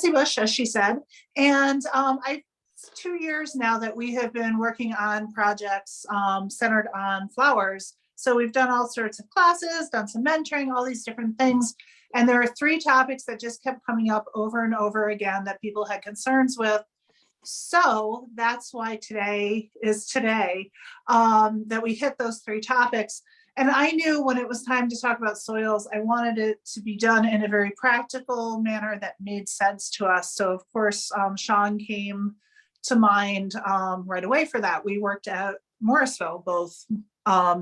Betsy Bush, as she said. And it's 2 years now that we have been working on projects centered on flowers. So we've done all sorts of classes, done some mentoring, all these different things. And there are 3 topics that just kept coming up over and over again that people had concerns with. So that's why today is today, that we hit those 3 topics. And I knew when it was time to talk about soils, I wanted it to be done in a very practical manner that made sense to us. So of course, Sean came to mind right away for that. We worked at Morrisville both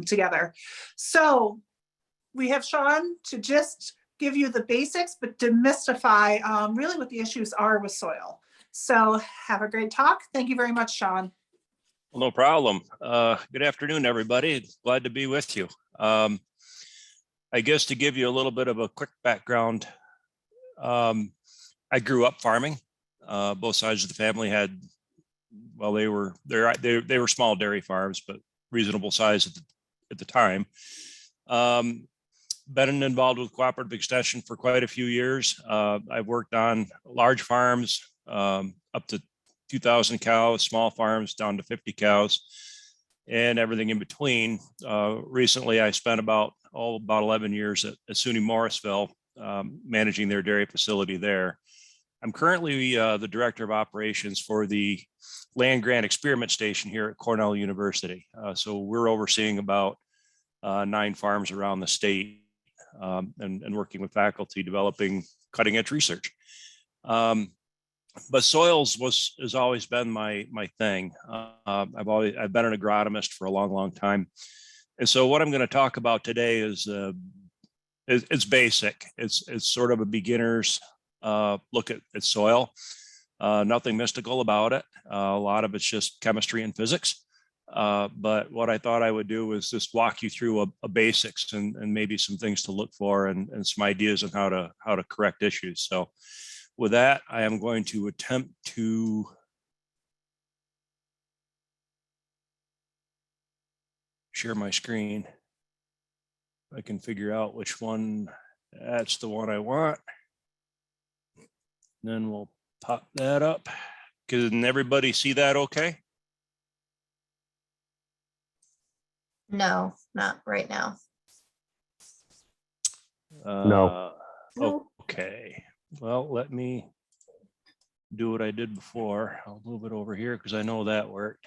together. So we have Sean to just give you the basics, but demystify really what the issues are with soil. So have a great talk. Thank you very much, Sean. Well, no problem. Good afternoon, everybody. Glad to be with you. I guess to give you a little bit of a quick background, I grew up farming. Both sides of the family had, well, they were small dairy farms, but reasonable size at the time. Been involved with cooperative extension for quite a few years. I've worked on large farms up to 2,000 cows, small farms down to 50 cows, and everything in between. Recently, I spent about 11 years at SUNY Morrisville, managing their dairy facility there. I'm currently the director of operations for the land grant experiment station here at Cornell University. So we're overseeing about 9 farms around the state, and working with faculty developing cutting edge research. But soils has always been my thing. I've been an agronomist for a long time. And so what I'm going to talk about today is it's basic. It's sort of a beginner's look at soil. Nothing mystical about it. A lot of it's just chemistry and physics. But what I thought I would do is just walk you through a basics and maybe some things to look for and some ideas on how to correct issues. So with that, I am going to attempt to share my screen. I can figure out which one, that's the one I want. Then we'll pop that up. Can everybody see that okay? No, not right now. No. Okay. Well, let me do what I did before. I'll move it over here because I know that worked.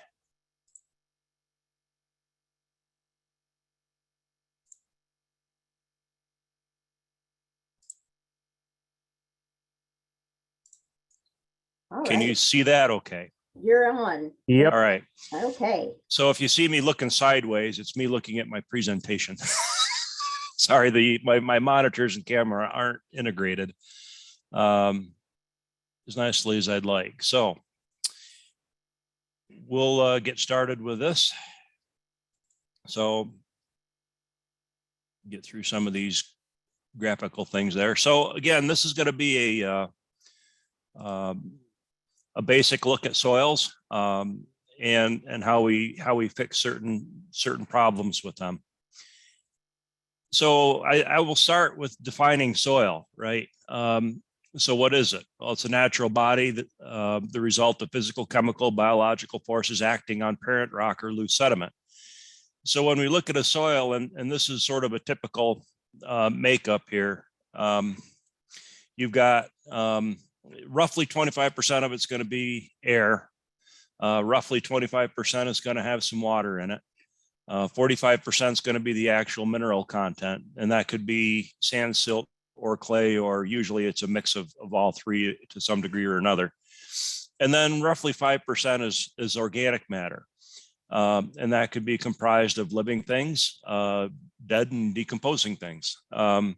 All Can right. you see that okay? You're on. Yep. All right. Okay. So if you see me looking sideways, it's me looking at my presentation. Sorry, my monitors and camera aren't integrated as nicely as I'd like. So we'll get started with this. So get through some of these graphical things there. So again, this is going to be a basic look at soils and how we fix certain problems with them. So I will start with defining soil, right? So what is it? Well, it's a natural body that the result of physical, chemical, biological forces acting on parent rock or loose sediment. So when we look at a soil, and this is sort of a typical makeup here, you've got roughly 25% of it's going to be air. Roughly 25% is going to have some water in it. 45% is going to be the actual mineral content, and that could be sand, silt, or clay, or usually it's a mix of all 3 to some degree or another. And then roughly 5% is organic matter. And that could be comprised of living things, dead and decomposing things. And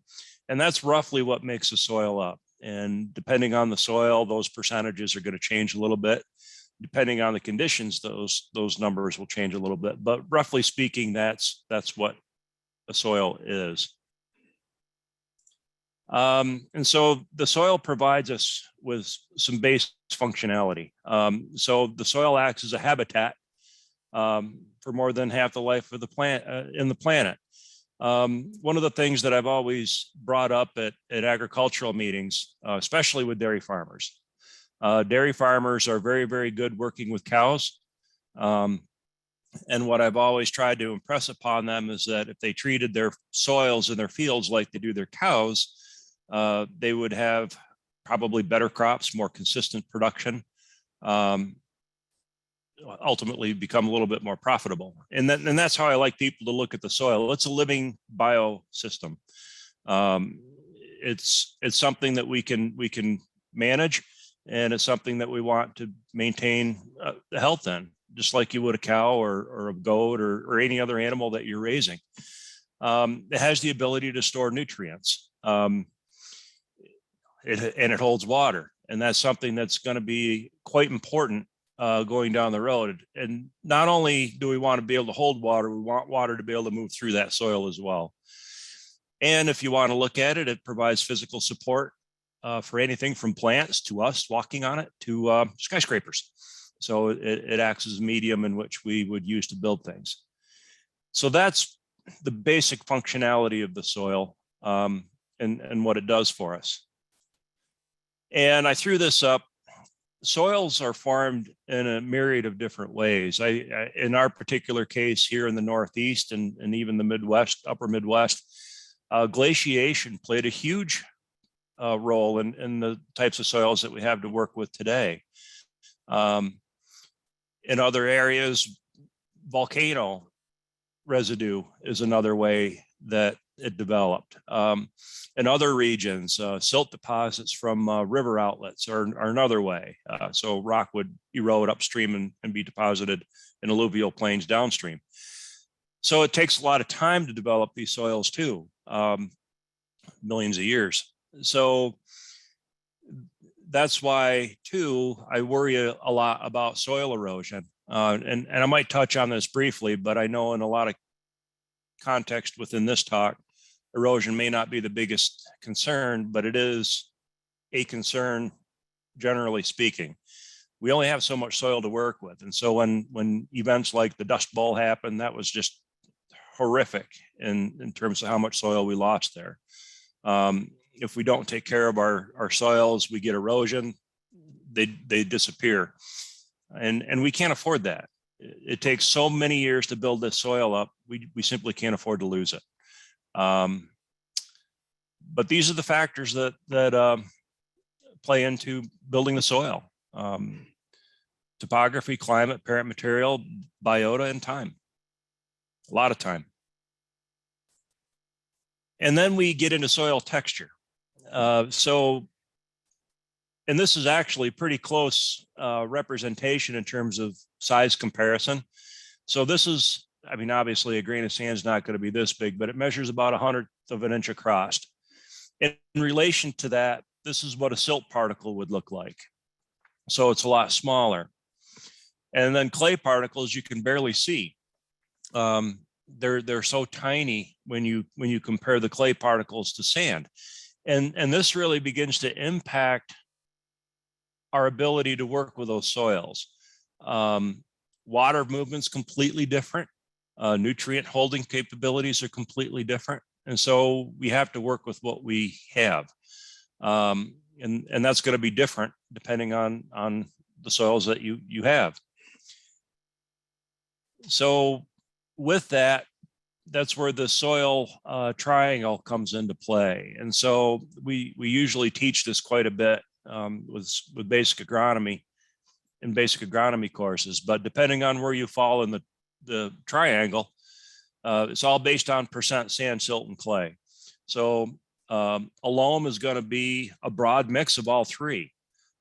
that's roughly what makes a soil up. And depending on the soil, those percentages are going to change a little bit. Depending on the conditions, those numbers will change a little bit. But roughly speaking, that's what a soil is. And so the soil provides us with some base functionality. So the soil acts as a habitat for more than half the life of the plant in the planet. One of the things that I've always brought up at agricultural meetings, especially with dairy farmers. Dairy farmers are very, very good working with cows. And what I've always tried to impress upon them is that if they treated their soils in their fields like they do their cows, they would have probably better crops, more consistent production, ultimately become a little bit more profitable. And that's how I like people to look at the soil. It's a living biosystem. It's something that we can manage, and it's something that we want to maintain the health in, just like you would a cow or a goat or any other animal that you're raising. It has the ability to store nutrients. It holds water, and that's something that's going to be quite important going down the road. And not only do we want to be able to hold water, we want water to be able to move through that soil as well. And if you want to look at it, it provides physical support for anything from plants to us walking on it to skyscrapers. So it acts as a medium in which we would use to build things. So that's the basic functionality of the soil and what it does for us. And I threw this up. Soils are formed in a myriad of different ways. In our particular case here in the Northeast and even the Midwest, upper Midwest, glaciation played a huge role in the types of soils that we have to work with today. In other areas, volcano residue is another way that it developed. In other regions, silt deposits from river outlets are another way. So rock would erode upstream and be deposited in alluvial plains downstream. So it takes a lot of time to develop these soils too, millions of years. So that's why too, I worry a lot about soil erosion. And I might touch on this briefly, but I know in a lot of context within this talk, erosion may not be the biggest concern, but it is a concern generally speaking. We only have so much soil to work with. And so when events like the Dust Bowl happened, that was just horrific in terms of how much soil we lost there. If we don't take care of our soils, we get erosion, they disappear. And we can't afford that. It takes so many years to build this soil up. We simply can't afford to lose it. But these are the factors that play into building the soil. Topography, climate, parent material, biota, and time. A lot of time. And then we get into soil texture. And this is actually pretty close representation in terms of size comparison. So this is, I mean, obviously a grain of sand is not going to be this big, but it measures about 1/100th of an inch across. In relation to that, this is what a silt particle would look like. So it's a lot smaller. And then clay particles, you can barely see. They're so tiny when you compare the clay particles to sand. And this really begins to impact our ability to work with those soils. Water movement's completely different. Nutrient holding capabilities are completely different. And so we have to work with what we have. And that's going to be different depending on the soils that you have. So with that, that's where the soil triangle comes into play. And so we usually teach this quite a bit with basic agronomy and basic agronomy courses, but depending on where you fall in the triangle, it's all based on percent sand, silt, and clay. So a loam is going to be a broad mix of all three.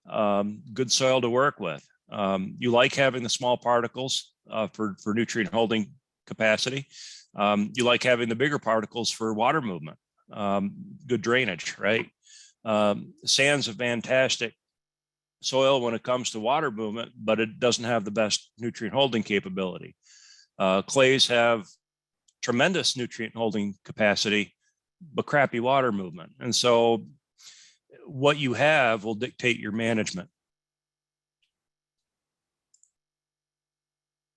Good soil to work with. You like having the small particles for nutrient holding capacity. You like having the bigger particles for water movement, good drainage, right? Sand's a fantastic soil when it comes to water movement, but it doesn't have the best nutrient holding capability. Clays have tremendous nutrient holding capacity, but crappy water movement. And so what you have will dictate your management.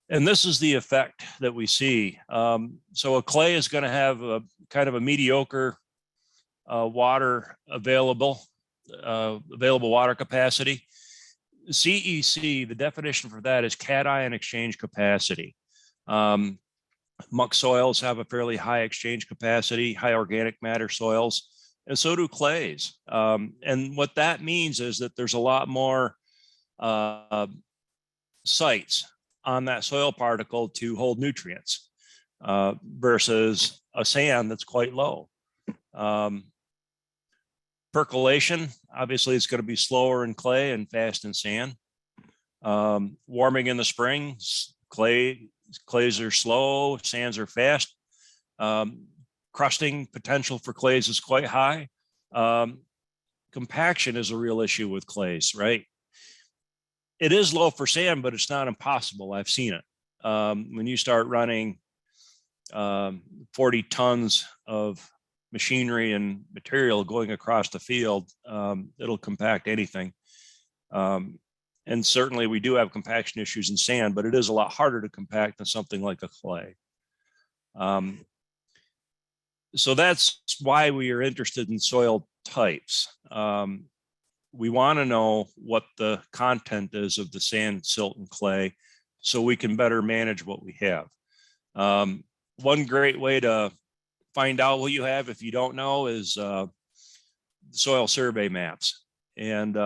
And this is the effect that we see. So a clay is going to have a kind of a mediocre water available water capacity. CEC, the definition for that is cation exchange capacity. Muck soils have a fairly high exchange capacity, high organic matter soils, and so do clays. And what that means is that there's a lot more sites on that soil particle to hold nutrients versus a sand that's quite low. Percolation, obviously, it's going to be slower in clay and fast in sand. Warming in the spring, clays are slow, sands are fast. Crusting potential for clays is quite high. Compaction is a real issue with clays, right? It is low for sand, but it's not impossible. I've seen it. When you start running 40 tons of machinery and material going across the field, it'll compact anything. And certainly we do have compaction issues in sand, but it is a lot harder to compact than something like a clay. So that's why we are interested in soil types. We want to know what the content is of the sand, silt, and clay so we can better manage what we have. One great way to find out what you have if you don't know is soil survey maps. And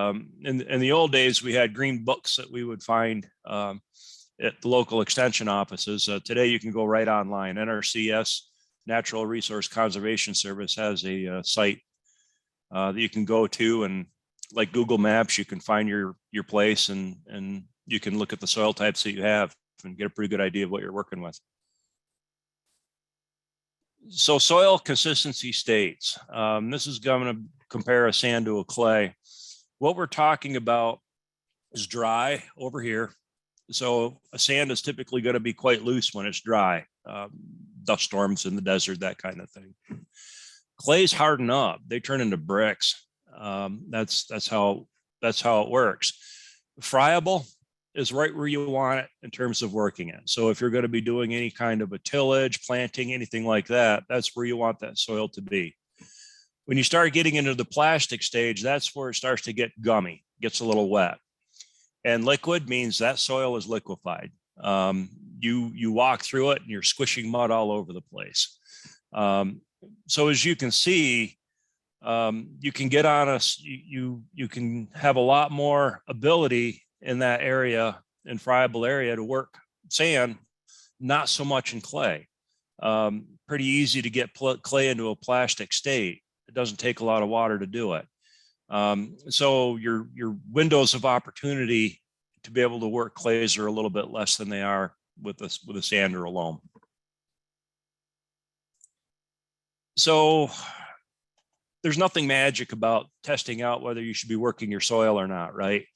in the old days, we had green books that we would find at the local extension offices. Today, you can go right online. NRCS, Natural Resource Conservation Service, has a site that you can go to, and like Google Maps, you can find your place and you can look at the soil types that you have and get a pretty good idea of what you're working with. So soil consistency states. This is going to compare a sand to a clay. What we're talking about is dry over here. So a sand is typically going to be quite loose when it's dry. Dust storms in the desert, that kind of thing. Clays harden up; they turn into bricks. That's how it works. Friable is right where you want it in terms of working it. So if you're going to be doing any kind of a tillage, planting, anything like that, that's where you want that soil to be. When you start getting into the plastic stage, that's where it starts to get gummy, gets a little wet. And liquid means that soil is liquefied. You walk through it and you're squishing mud all over the place. So as you can see, you can get on you can have a lot more ability in that area, in friable area, to work sand, not so much in clay. Pretty easy to get clay into a plastic state. It doesn't take a lot of water to do it. So your windows of opportunity to be able to work clays are a little bit less than they are with a sand or a loam. So there's nothing magic about testing out whether you should be working your soil or not, right?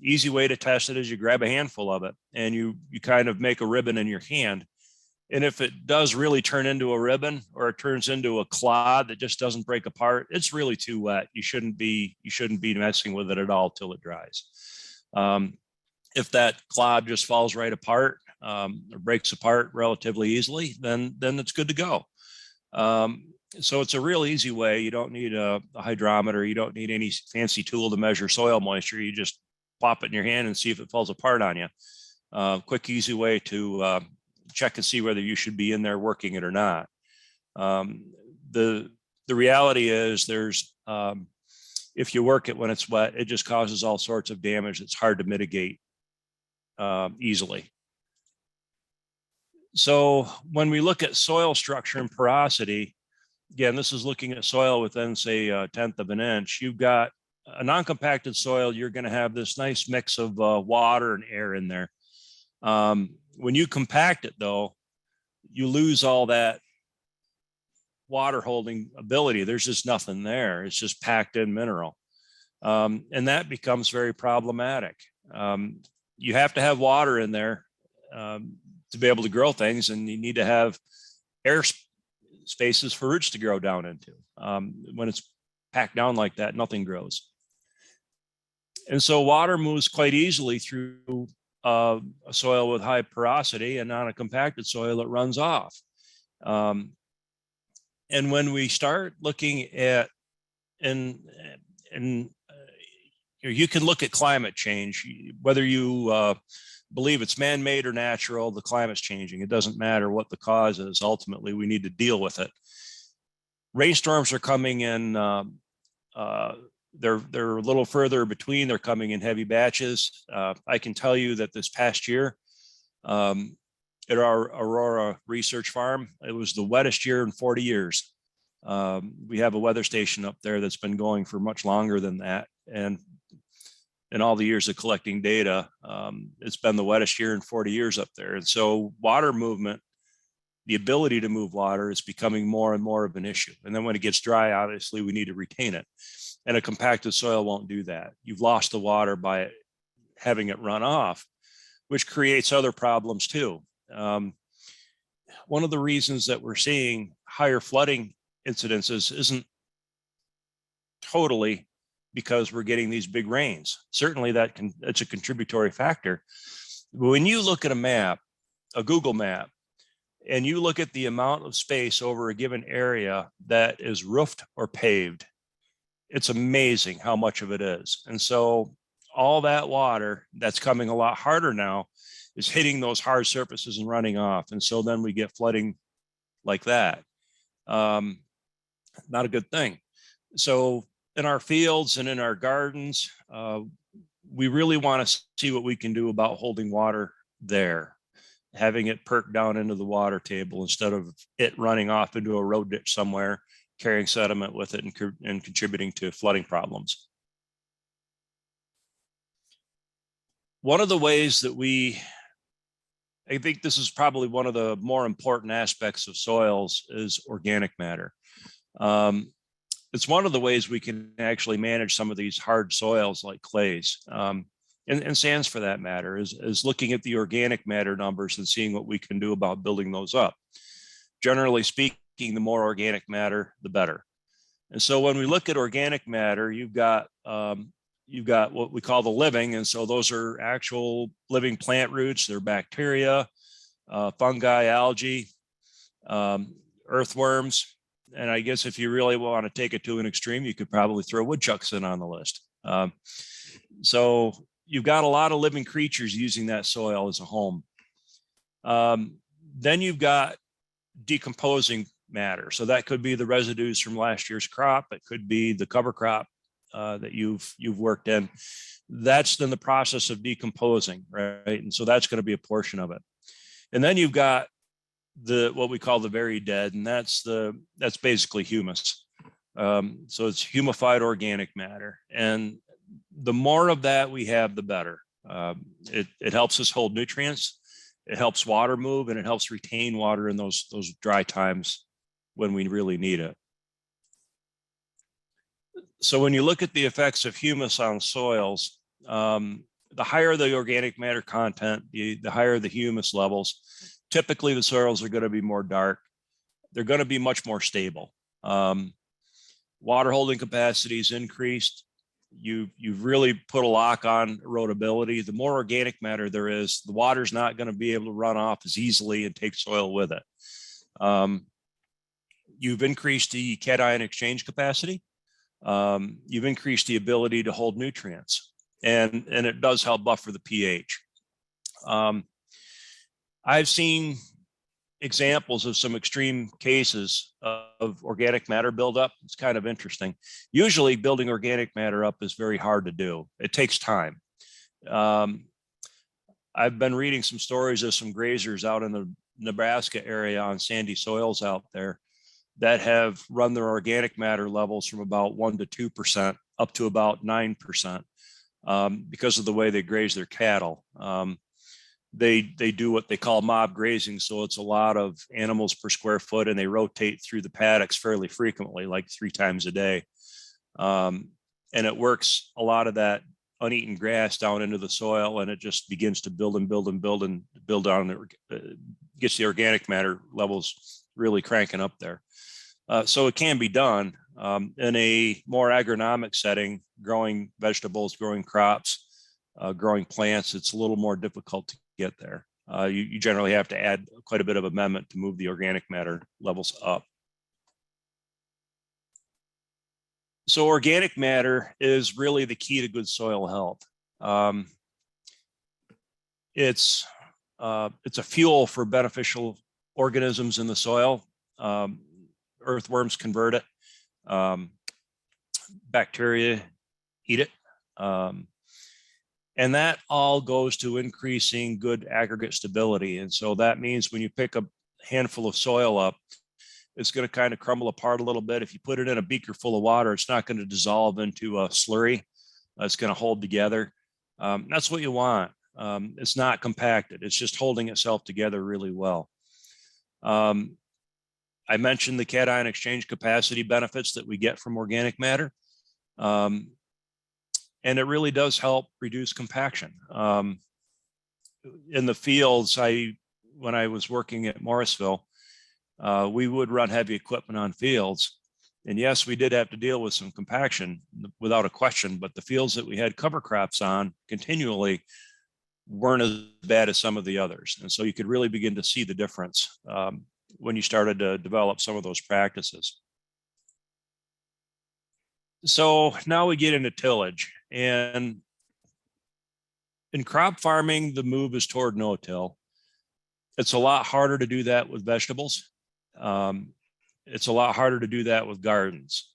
Easy way to test it is you grab a handful of it and you kind of make a ribbon in your hand. And if it does really turn into a ribbon, or it turns into a clod that just doesn't break apart, it's really too wet. You shouldn't be messing with it at all till it dries. If that clod just falls right apart or breaks apart relatively easily, then it's good to go. So it's a real easy way. You don't need a hydrometer. You don't need any fancy tool to measure soil moisture. You just pop it in your hand and see if it falls apart on you. Quick, easy way to check and see whether you should be in there working it or not. The reality is there's, if you work it when it's wet, it just causes all sorts of damage. It's hard to mitigate easily. So when we look at soil structure and porosity, again, this is looking at soil within, say, 1/10 of an inch. You've got a non-compacted soil. You're going to have this nice mix of water and air in there. When you compact it, though, you lose all that water holding ability. There's just nothing there. It's just packed in mineral. And that becomes very problematic. You have to have water in there to be able to grow things, and you need to have air spaces for roots to grow down into. When it's packed down like that, nothing grows. And so water moves quite easily through a soil with high porosity, and on a compacted soil, it runs off. And when we start looking at, and you can look at climate change, whether you believe it's man-made or natural, the climate's changing. It doesn't matter what the cause is. Ultimately, we need to deal with it. Rainstorms are coming in. They're a little further between. They're coming in heavy batches. I can tell you that this past year, at our Aurora research farm, it was the wettest year in 40 years. We have a weather station up there that's been going for much longer than that. And in all the years of collecting data, it's been the wettest year in 40 years up there. And so water movement, the ability to move water, is becoming more and more of an issue. And then when it gets dry, obviously we need to retain it. And a compacted soil won't do that. You've lost the water by having it run off, which creates other problems too. One of the reasons that we're seeing higher flooding incidences isn't totally because we're getting these big rains. Certainly it's a contributory factor. But when you look at a map, a Google map, and you look at the amount of space over a given area that is roofed or paved, it's amazing how much of it is. And so all that water that's coming a lot harder now is hitting those hard surfaces and running off. And so then we get flooding like that. Not a good thing. So in our fields and in our gardens, we really want to see what we can do about holding water there, having it perk down into the water table instead of it running off into a road ditch somewhere, carrying sediment with it and contributing to flooding problems. One of the ways that I think this is probably one of the more important aspects of soils is organic matter. It's one of the ways we can actually manage some of these hard soils like clays, and sands for that matter, is looking at the organic matter numbers and seeing what we can do about building those up. Generally speaking, the more organic matter, the better. And so when we look at organic matter, you've got what we call the living. And so those are actual living plant roots. They're bacteria, fungi, algae, earthworms. And I guess if you really want to take it to an extreme, you could probably throw woodchucks in on the list. So you've got a lot of living creatures using that soil as a home. Then you've got decomposing matter. So that could be the residues from last year's crop. It could be the cover crop that you've worked in. That's then the process of decomposing, right? And so that's going to be a portion of it. And then you've got what we call the very dead, and that's basically humus. So it's humified organic matter, and the more of that we have, the better. It helps us hold nutrients, it helps water move, and it helps retain water in those dry times when we really need it. So when you look at the effects of humus on soils, the higher the organic matter content, the higher the humus levels. Typically, the soils are going to be more dark. They're going to be much more stable. Water holding capacity is increased. You've really put a lock on erodibility. The more organic matter there is, the water's not going to be able to run off as easily and take soil with it. You've increased the cation exchange capacity. You've increased the ability to hold nutrients, and it does help buffer the pH. I've seen examples of some extreme cases of organic matter buildup. It's kind of interesting. Usually building organic matter up is very hard to do. It takes time. I've been reading some stories of some grazers out in the Nebraska area on sandy soils out there that have run their organic matter levels from about 1% to 2% up to about 9% because of the way they graze their cattle. They do what they call mob grazing. So it's a lot of animals per square foot, and they rotate through the paddocks fairly frequently, like 3 times a day. And it works a lot of that uneaten grass down into the soil, and it just begins to build and build and build and build down. Gets the organic matter levels really cranking up there. So it can be done in a more agronomic setting, growing vegetables, growing crops. growing plants, it's a little more difficult to get there. You generally have to add quite a bit of amendment to move the organic matter levels up. So organic matter is really the key to good soil health. It's a fuel for beneficial organisms in the soil. Earthworms convert it. Bacteria eat it. And that all goes to increasing good aggregate stability. And so that means when you pick a handful of soil up, it's going to kind of crumble apart a little bit. If you put it in a beaker full of water, it's not going to dissolve into a slurry. It's going to hold together. That's what you want. It's not compacted. It's just holding itself together really well. I mentioned the cation exchange capacity benefits that we get from organic matter. And it really does help reduce compaction. In the fields, when I was working at Morrisville, we would run heavy equipment on fields. And yes, we did have to deal with some compaction without a question, but the fields that we had cover crops on continually weren't as bad as some of the others. And so you could really begin to see the difference when you started to develop some of those practices. So now we get into tillage, and in crop farming, the move is toward no-till. It's a lot harder to do that with vegetables. It's a lot harder to do that with gardens.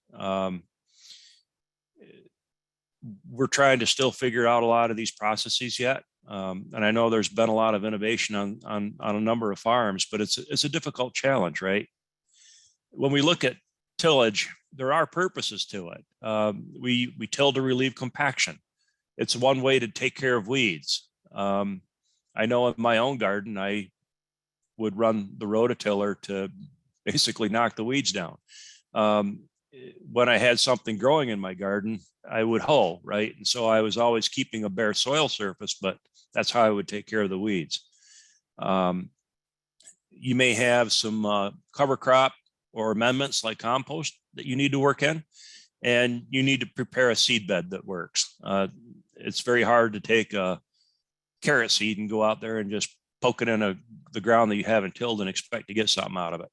We're trying to still figure out a lot of these processes yet. And I know there's been a lot of innovation on a number of farms, but it's a difficult challenge, right? When we look at tillage, there are purposes to it. We till to relieve compaction. It's one way to take care of weeds. I know in my own garden, I would run the rototiller to basically knock the weeds down. When I had something growing in my garden, I would hoe, right? And so I was always keeping a bare soil surface, but that's how I would take care of the weeds. You may have some cover crop or amendments like compost that you need to work in, and you need to prepare a seed bed that works. It's very hard to take a carrot seed and go out there and just poke it in the ground that you haven't tilled and expect to get something out of it.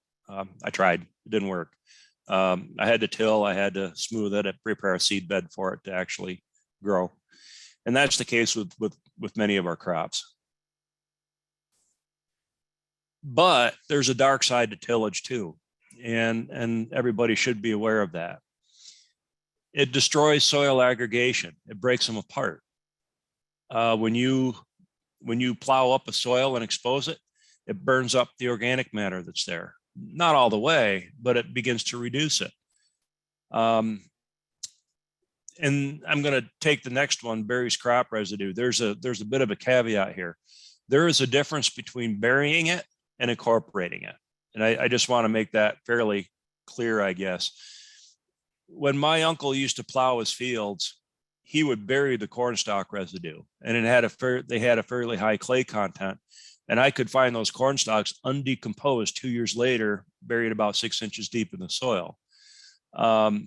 I tried, it didn't work. I had to till, I had to smooth it, and prepare a seed bed for it to actually grow. And that's the case with many of our crops. But there's a dark side to tillage too. And everybody should be aware of that. It destroys soil aggregation. It breaks them apart. When you plow up a soil and expose it, it burns up the organic matter that's there. Not all the way, but it begins to reduce it. And I'm going to take the next one, Berry's crop residue. There's a bit of a caveat here. There is a difference between burying it and incorporating it. And I just want to make that fairly clear, I guess. When my uncle used to plow his fields, he would bury the cornstalk residue, and they had a fairly high clay content. And I could find those corn stalks undecomposed 2 years later, buried about 6 inches deep in the soil. By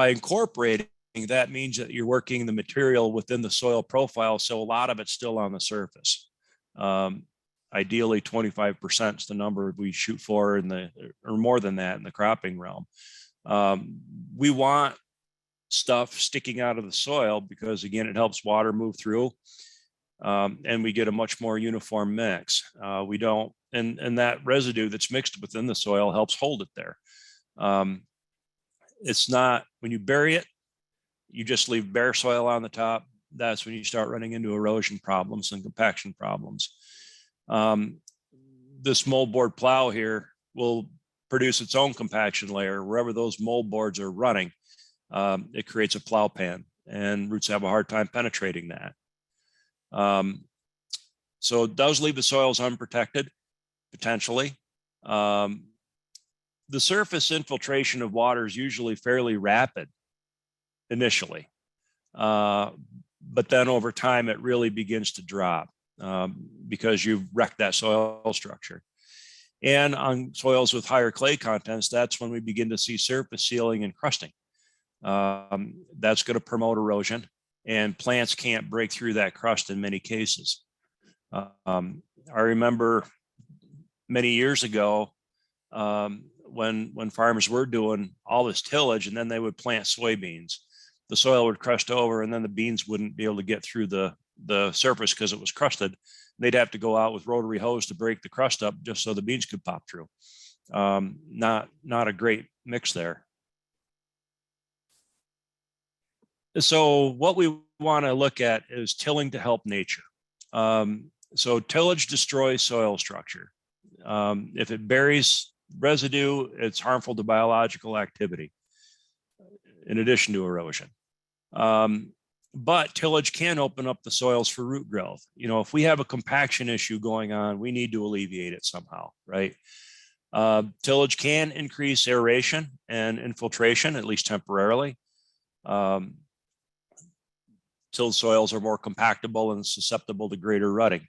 incorporating, that means that you're working the material within the soil profile, so a lot of it's still on the surface. Ideally, 25% is the number we shoot for or more than that in the cropping realm. We want stuff sticking out of the soil because, again, it helps water move through. And we get a much more uniform mix. We don't, and that residue that's mixed within the soil helps hold it there. It's not, when you bury it, you just leave bare soil on the top. That's when you start running into erosion problems and compaction problems. This moldboard plow here will produce its own compaction layer wherever those moldboards are running. It creates a plow pan, and roots have a hard time penetrating that. So it does leave the soils unprotected, potentially. The surface infiltration of water is usually fairly rapid initially, but then over time it really begins to drop because you've wrecked that soil structure. And on soils with higher clay contents, that's when we begin to see surface sealing and crusting. That's going to promote erosion. and plants can't break through that crust in many cases. I remember many years ago when farmers were doing all this tillage, and then they would plant soybeans. The soil would crust over, and then the beans wouldn't be able to get through the surface because it was crusted. They'd have to go out with rotary hose to break the crust up just so the beans could pop through. Not a great mix there. So what we want to look at is tilling to help nature. So tillage destroys soil structure. If it buries residue, it's harmful to biological activity in addition to erosion. But tillage can open up the soils for root growth. If we have a compaction issue going on, we need to alleviate it somehow, right? Tillage can increase aeration and infiltration, at least temporarily. Tilled soils are more compactable and susceptible to greater rutting.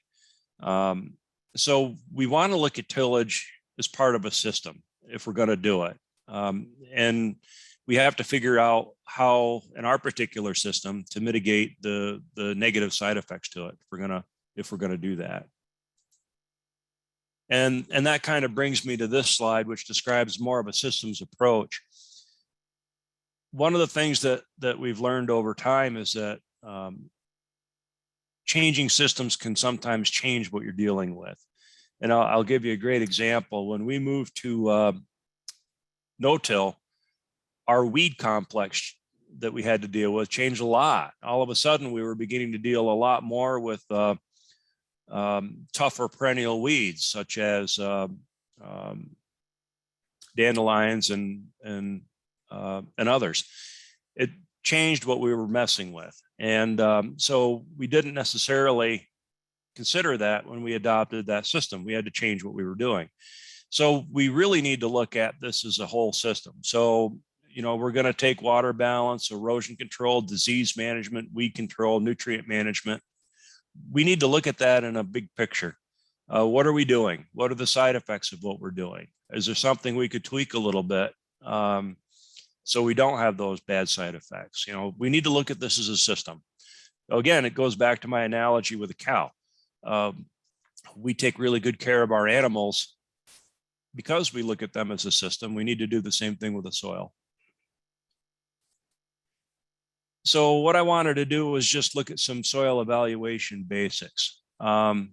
So we want to look at tillage as part of a system if we're going to do it. And we have to figure out how, in our particular system, to mitigate the negative side effects to it if we're gonna do that. And that kind of brings me to this slide, which describes more of a systems approach. One of the things that we've learned over time is that changing systems can sometimes change what you're dealing with. And I'll give you a great example. When we moved to no-till, our weed complex that we had to deal with changed a lot. All of a sudden, we were beginning to deal a lot more with tougher perennial weeds, such as dandelions and others. It changed what we were messing with. And so we didn't necessarily consider that when we adopted that system. We had to change what we were doing. So we really need to look at this as a whole system. So, we're going to take water balance, erosion control, disease management, weed control, nutrient management. We need to look at that in a big picture. What are we doing? What are the side effects of what we're doing? Is there something we could tweak a little bit so we don't have those bad side effects? We need to look at this as a system. Again, it goes back to my analogy with a cow. We take really good care of our animals because we look at them as a system. We need to do the same thing with the soil. So what I wanted to do was just look at some soil evaluation basics. And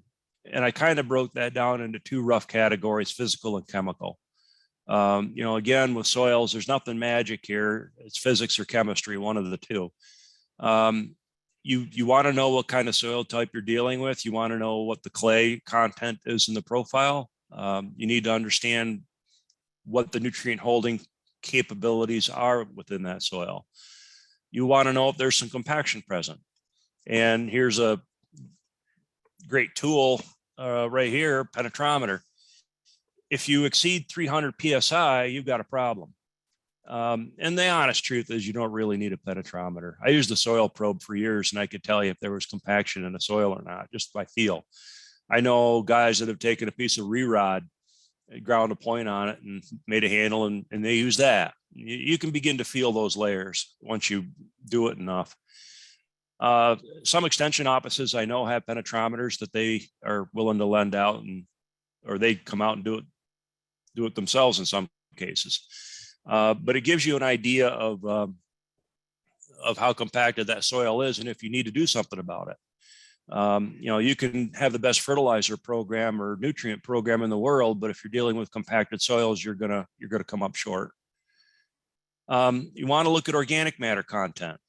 I kind of broke that down into two rough categories, physical and chemical. Again, with soils, there's nothing magic here. It's physics or chemistry, one of the two. You want to know what kind of soil type you're dealing with. You want to know what the clay content is in the profile. You need to understand what the nutrient holding capabilities are within that soil. You want to know if there's some compaction present. And here's a great tool right here, penetrometer. If you exceed 300 PSI, you've got a problem. And the honest truth is you don't really need a penetrometer. I used the soil probe for years, and I could tell you if there was compaction in the soil or not, just by feel. I know guys that have taken a piece of re-rod, ground a point on it and made a handle, and they use that. You can begin to feel those layers once you do it enough. Some extension offices I know have penetrometers that they are willing to lend out, or they come out and do it themselves in some cases. But it gives you an idea of how compacted that soil is, and if you need to do something about it. You can have the best fertilizer program or nutrient program in the world, but if you're dealing with compacted soils, you're gonna come up short. You want to look at organic matter content,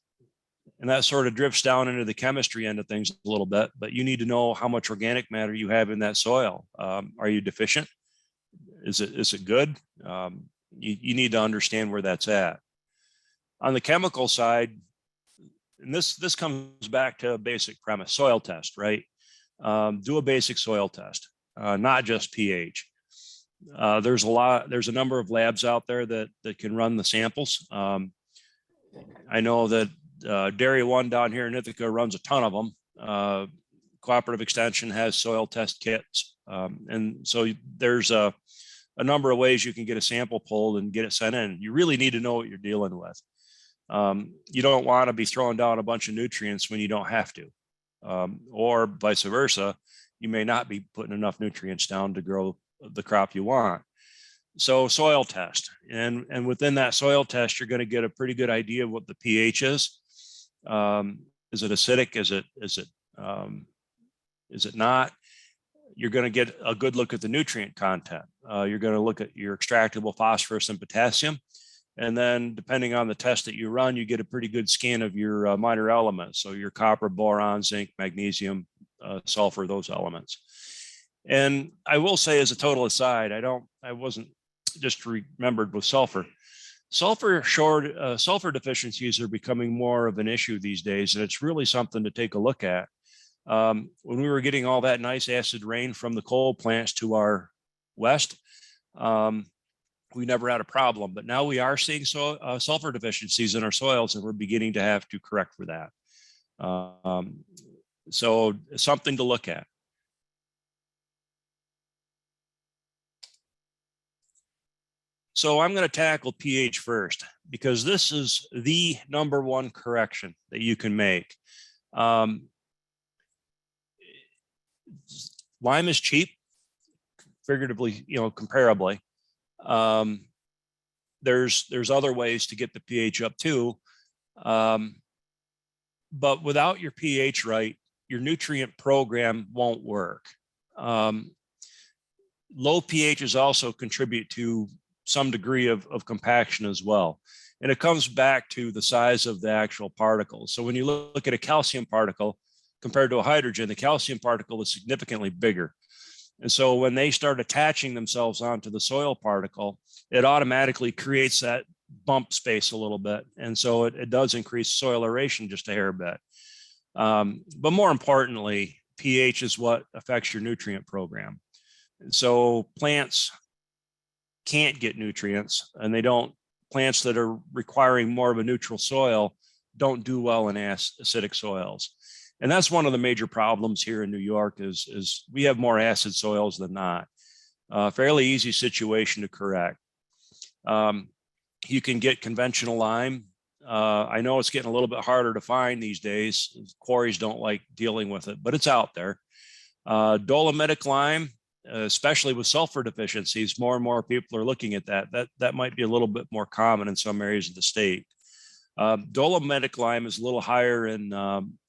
and that sort of drifts down into the chemistry end of things a little bit, but you need to know how much organic matter you have in that soil. Are you deficient? Is it good? You need to understand where that's at. On the chemical side, and this comes back to a basic premise, soil test, right? Do a basic soil test, not just pH. There's a number of labs out there that can run the samples. I know that Dairy One down here in Ithaca runs a ton of them. Cooperative Extension has soil test kits. And so there's a number of ways you can get a sample pulled and get it sent in. You really need to know what you're dealing with. You don't want to be throwing down a bunch of nutrients when you don't have to, or vice versa. You may not be putting enough nutrients down to grow the crop you want. So soil test, and within that soil test, you're going to get a pretty good idea of what the pH is. Is it acidic? Is it not? You're going to get a good look at the nutrient content. You're going to look at your extractable phosphorus and potassium. And then depending on the test that you run, you get a pretty good scan of your minor elements. So your copper, boron, zinc, magnesium, sulfur, those elements. And I will say, as a total aside, I wasn't just remembered with sulfur. Sulfur deficiencies are becoming more of an issue these days, and it's really something to take a look at. When we were getting all that nice acid rain from the coal plants to our west, we never had a problem, but now we are seeing sulfur deficiencies in our soils, and we're beginning to have to correct for that. So something to look at. So I'm going to tackle pH first, because this is the number one correction that you can make. Lime is cheap, figuratively, comparably. There's other ways to get the pH up too. But without your pH right, your nutrient program won't work. Low pHs also contribute to some degree of compaction as well. And it comes back to the size of the actual particles. So when you look at a calcium particle compared to a hydrogen, the calcium particle is significantly bigger. And so when they start attaching themselves onto the soil particle, it automatically creates that bump space a little bit. And so it does increase soil aeration just a hair bit. But more importantly, pH is what affects your nutrient program. And so plants can't get nutrients, and plants that are requiring more of a neutral soil don't do well in acidic soils. And that's one of the major problems here in New York is we have more acid soils than not. Fairly easy situation to correct. You can get conventional lime. I know it's getting a little bit harder to find these days. Quarries don't like dealing with it, but it's out there. Dolomitic lime, especially with sulfur deficiencies, more and more people are looking at that. That might be a little bit more common in some areas of the state. Dolomitic lime is a little higher in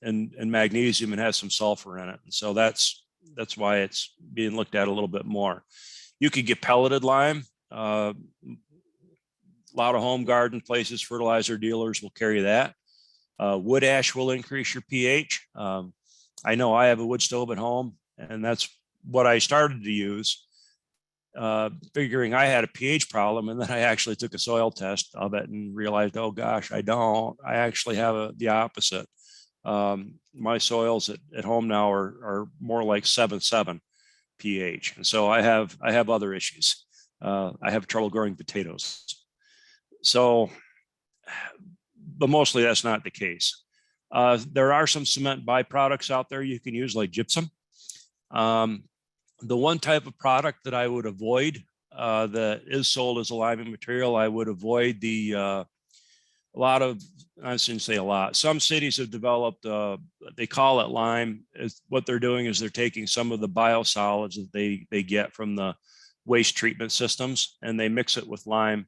magnesium and has some sulfur in it. And so that's why it's being looked at a little bit more. You could get pelleted lime. A lot of home garden places, fertilizer dealers will carry that. Wood ash will increase your pH. I know I have a wood stove at home, and that's what I started to use, figuring I had a pH problem. And then I actually took a soil test of it and realized, oh gosh, I don't. I actually have the opposite. My soils at home now are more like 7.7 pH. And so I have other issues. I have trouble growing potatoes. So, but mostly that's not the case. There are some cement byproducts out there you can use, like gypsum. The one type of product that I would avoid that is sold as a liming material, I would avoid a lot of, I shouldn't say a lot, some cities have developed, they call it lime. What they're doing is they're taking some of the biosolids that they get from the waste treatment systems, and they mix it with lime,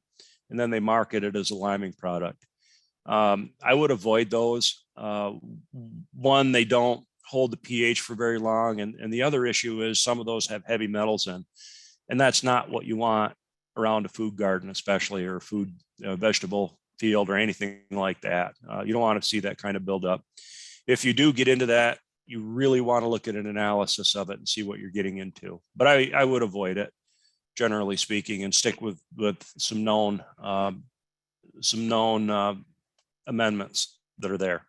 and then they market it as a liming product. I would avoid those. One, they don't hold the pH for very long. And the other issue is some of those have heavy metals in, and that's not what you want around a food garden, especially, or food vegetable field or anything like that. You don't want to see that kind of buildup. If you do get into that, you really want to look at an analysis of it and see what you're getting into. But I would avoid it, generally speaking, and stick with some known amendments that are there.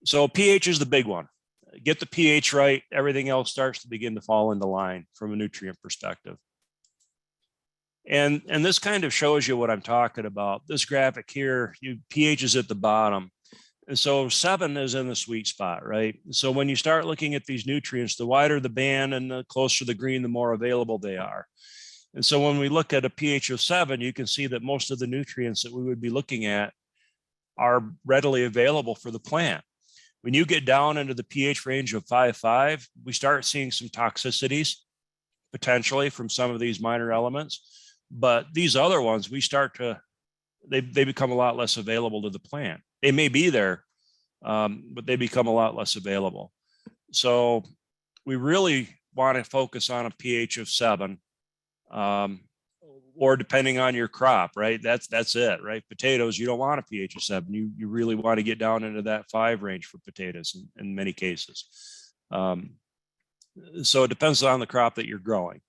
So pH is the big one. Get the pH right, everything else starts to begin to fall into line from a nutrient perspective. And this kind of shows you what I'm talking about. This graphic here, pH is at the bottom. And so 7 is in the sweet spot, right? So when you start looking at these nutrients, the wider the band and the closer the green, the more available they are. And so when we look at a pH of 7, you can see that most of the nutrients that we would be looking at are readily available for the plant. When you get down into the pH range of 5.5, we start seeing some toxicities potentially from some of these minor elements, but these other ones, they become a lot less available to the plant. They may be there, but they become a lot less available. So we really want to focus on a pH of 7, or depending on your crop, right? That's it, right? Potatoes, you don't want a pH of 7. You really want to get down into that 5 range for potatoes in many cases. So it depends on the crop that you're growing.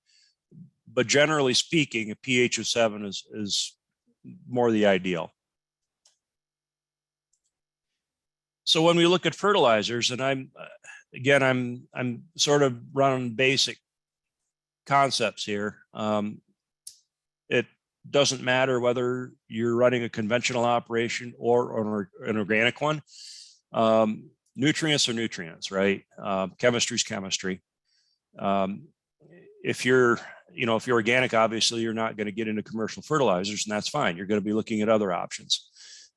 But generally speaking, a pH of 7 is more the ideal. So when we look at fertilizers, and I'm sort of running basic concepts here. It doesn't matter whether you're running a conventional operation or an organic one. Nutrients are nutrients, right? Chemistry is chemistry. If you're organic, obviously you're not going to get into commercial fertilizers, and that's fine. You're going to be looking at other options.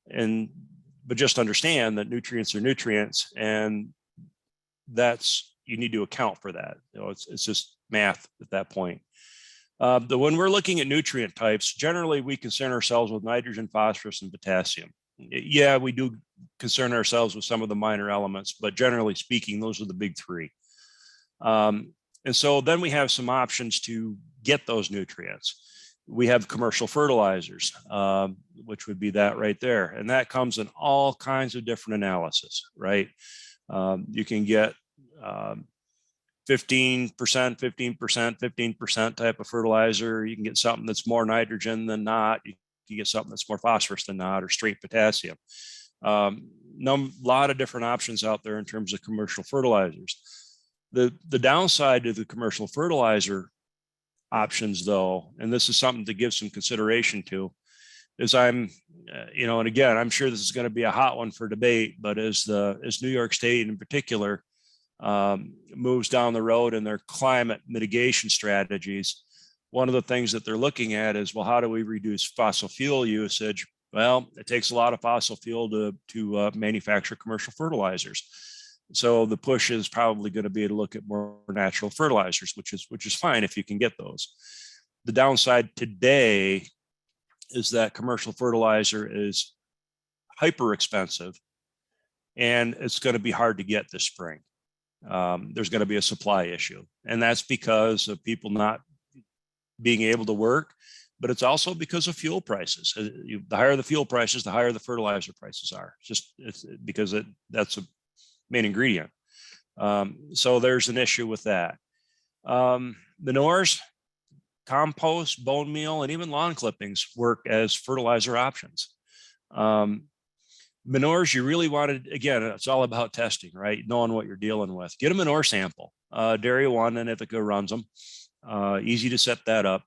But just understand that nutrients are nutrients, and you need to account for that. It's just math at that point. When we're looking at nutrient types, generally we concern ourselves with nitrogen, phosphorus, and potassium. Yeah, we do concern ourselves with some of the minor elements, but generally speaking, those are the big three. And so then we have some options to get those nutrients. We have commercial fertilizers, which would be that right there. And that comes in all kinds of different analysis, right? You can get 15%, 15% type of fertilizer. You can get something that's more nitrogen than not. You can get something that's more phosphorus than not, or straight potassium. Lot of different options out there in terms of commercial fertilizers. The downside to the commercial fertilizer options, though, and this is something to give some consideration to, is and again, I'm sure this is going to be a hot one for debate, but as New York State in particular moves down the road in their climate mitigation strategies, one of the things that they're looking at is, well, how do we reduce fossil fuel usage? Well, it takes a lot of fossil fuel to manufacture commercial fertilizers. So the push is probably going to be to look at more natural fertilizers, which is fine if you can get those. The downside today is that commercial fertilizer is hyper expensive, and it's going to be hard to get this spring. There's going to be a supply issue, and that's because of people not being able to work, but it's also because of fuel prices. The higher the fuel prices, the higher the fertilizer prices are. It's because that's a main ingredient. So there's an issue with that. Manures, compost, bone meal, and even lawn clippings work as fertilizer options. Manures, you really wanted, again, it's all about testing, right? Knowing what you're dealing with. Get a manure sample. Dairy One and Ithaca runs them. Easy to set that up.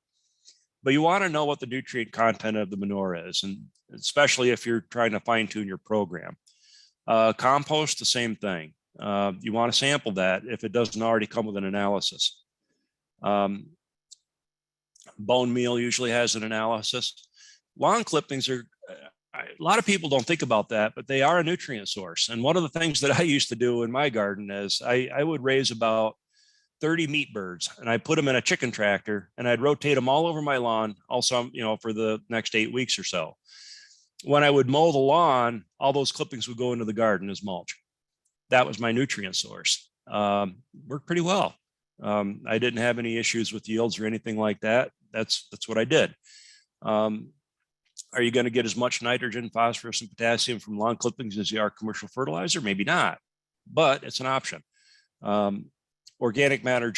But you want to know what the nutrient content of the manure is, and especially if you're trying to fine tune your program. Compost, the same thing. You want to sample that if it doesn't already come with an analysis. Bone meal usually has an analysis. Lawn clippings are, a lot of people don't think about that, but they are a nutrient source. And one of the things that I used to do in my garden is I would raise about 30 meat birds, and I put them in a chicken tractor, and I'd rotate them all over my lawn, also, for the next 8 weeks or so. When I would mow the lawn, all those clippings would go into the garden as mulch. That was my nutrient source. Worked pretty well. I didn't have any issues with yields or anything like that. That's what I did. Are you going to get as much nitrogen, phosphorus, and potassium from lawn clippings as you are commercial fertilizer? Maybe not, but it's an option. Organic material,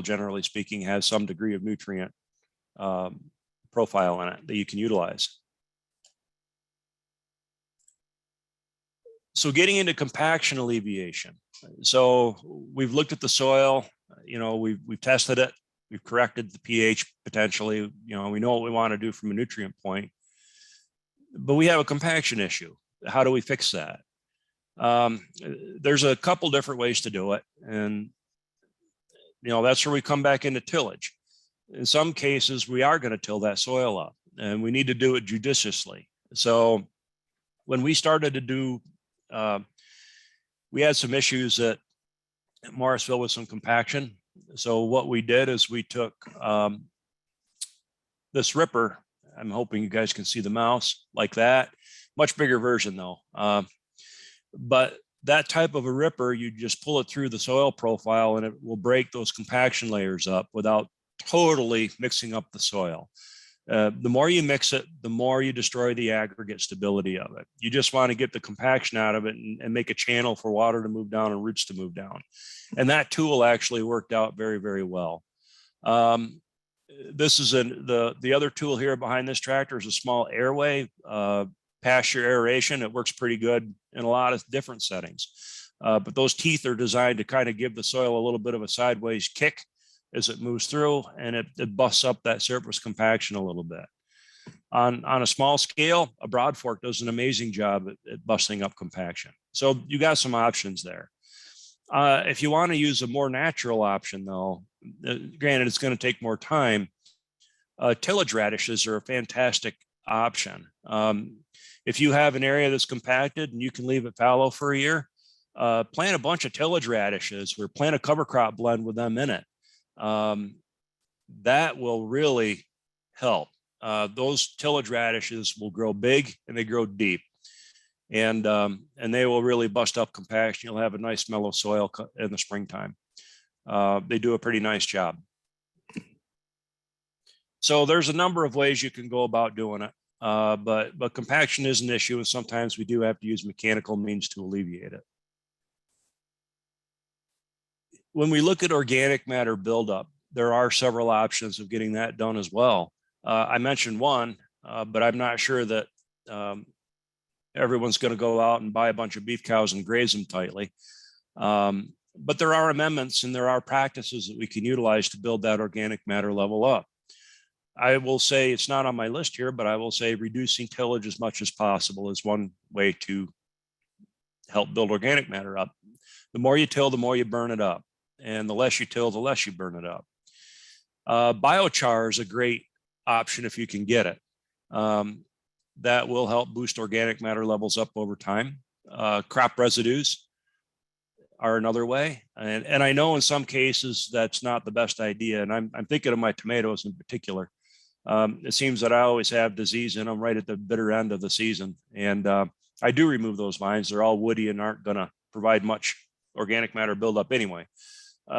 generally speaking, has some degree of nutrient profile in it that you can utilize. So getting into compaction alleviation. So we've looked at the soil, we've tested it, we've corrected the pH potentially, we know what we want to do from a nutrient point, but we have a compaction issue. How do we fix that? There's a couple different ways to do it. And, that's where we come back into tillage. In some cases, we are going to till that soil up, and we need to do it judiciously. So when we started to do, we had some issues at Morrisville with some compaction. So what we did is we took this ripper. I'm hoping you guys can see the mouse like that. Much bigger version though. But that type of a ripper, you just pull it through the soil profile and it will break those compaction layers up without totally mixing up the soil. The more you mix it, the more you destroy the aggregate stability of it. You just want to get the compaction out of it and make a channel for water to move down and roots to move down. And that tool actually worked out very, very well. This is the other tool here behind this tractor is a small airway, pasture aeration. It works pretty good in a lot of different settings. But those teeth are designed to kind of give the soil a little bit of a sideways kick as it moves through, and it busts up that surface compaction a little bit. On a small scale, a broad fork does an amazing job at busting up compaction. So you got some options there. If you want to use a more natural option though, granted it's going to take more time, tillage radishes are a fantastic option. If you have an area that's compacted and you can leave it fallow for a year, plant a bunch of tillage radishes or plant a cover crop blend with them in it. That will really help. Those tillage radishes will grow big and they grow deep, and they will really bust up compaction. You'll have a nice mellow soil in the springtime. They do a pretty nice job. So there's a number of ways you can go about doing it, but compaction is an issue, and sometimes we do have to use mechanical means to alleviate it. When we look at organic matter buildup, there are several options of getting that done as well. I mentioned one, but I'm not sure that everyone's going to go out and buy a bunch of beef cows and graze them tightly. But there are amendments and there are practices that we can utilize to build that organic matter level up. I will say it's not on my list here, but I will say reducing tillage as much as possible is one way to help build organic matter up. The more you till, the more you burn it up. And the less you till, the less you burn it up. Biochar is a great option if you can get it. That will help boost organic matter levels up over time. Crop residues are another way. And I know in some cases that's not the best idea. And I'm thinking of my tomatoes in particular. It seems that I always have disease in them right at the bitter end of the season. And I do remove those vines. They're all woody and aren't going to provide much organic matter buildup anyway.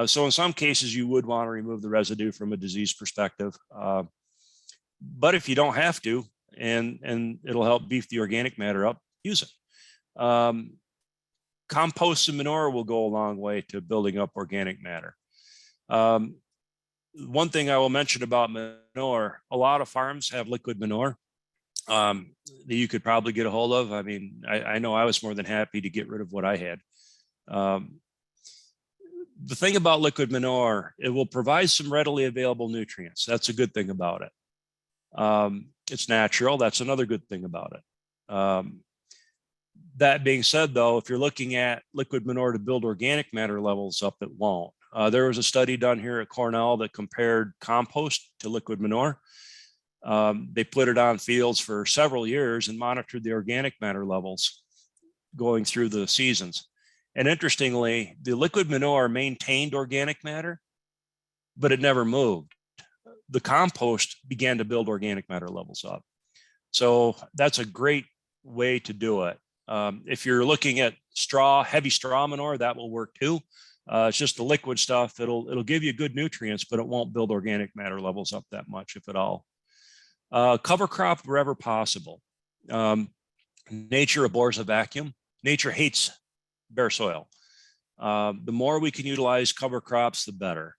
So in some cases, you would want to remove the residue from a disease perspective. But if you don't have to, and it'll help beef the organic matter up, use it. Compost and manure will go a long way to building up organic matter. One thing I will mention about manure, a lot of farms have liquid manure that you could probably get a hold of. I mean, I know I was more than happy to get rid of what I had. The thing about liquid manure, it will provide some readily available nutrients. That's a good thing about it. It's natural. That's another good thing about it. That being said, though, if you're looking at liquid manure to build organic matter levels up, it won't. There was a study done here at Cornell that compared compost to liquid manure. They put it on fields for several years and monitored the organic matter levels going through the seasons. And interestingly, the liquid manure maintained organic matter, but it never moved. The compost began to build organic matter levels up. So that's a great way to do it. If you're looking at heavy straw manure, that will work too. It's just the liquid stuff. It'll give you good nutrients, but it won't build organic matter levels up that much, if at all. Cover crop wherever possible. Nature abhors a vacuum. Nature hates bare soil. The more we can utilize cover crops, the better.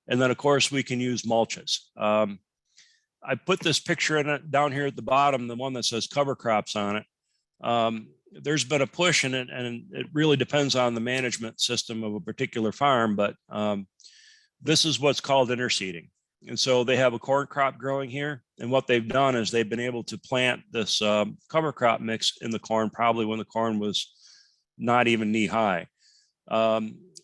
And then, of course, we can use mulches. I put this picture in it down here at the bottom, the one that says cover crops on it. There's been a push in it, and it really depends on the management system of a particular farm, but this is what's called interseeding. And so they have a corn crop growing here, and what they've done is they've been able to plant this cover crop mix in the corn, probably when the corn was not even knee high.